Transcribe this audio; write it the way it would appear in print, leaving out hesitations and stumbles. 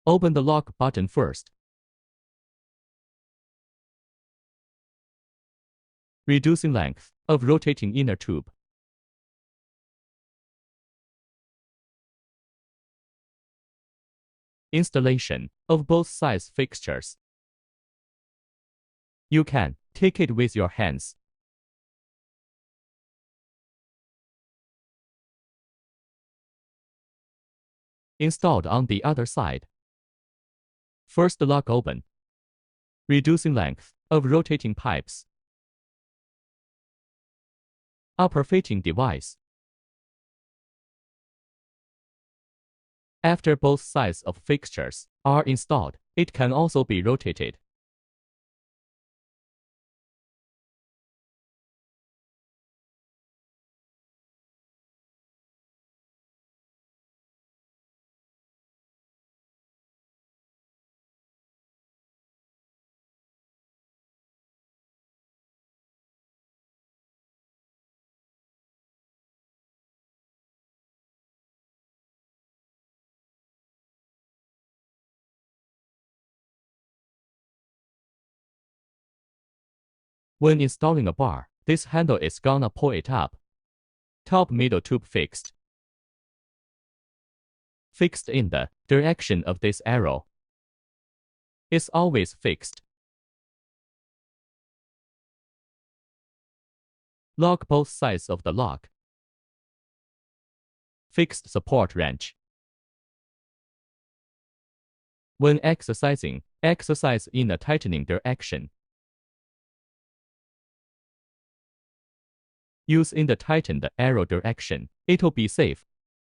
Open the lock button first. Reducing length of rotating inner tube. Installation of both size fixtures. You can take it with your hands. Installed on the other side. First lock open. Reducing length of rotating pipes. Upper fitting device. After both sides of fixtures are installed, it can also be rotated. When installing a bar, this handle is gonna pull it up. Top middle tube fixed. Fixed in the direction of this arrow. It's always fixed. Lock both sides of the lock. Fixed support wrench. When exercising, exercise in a tightening direction. Use in the tightened arrow direction. It'll be safe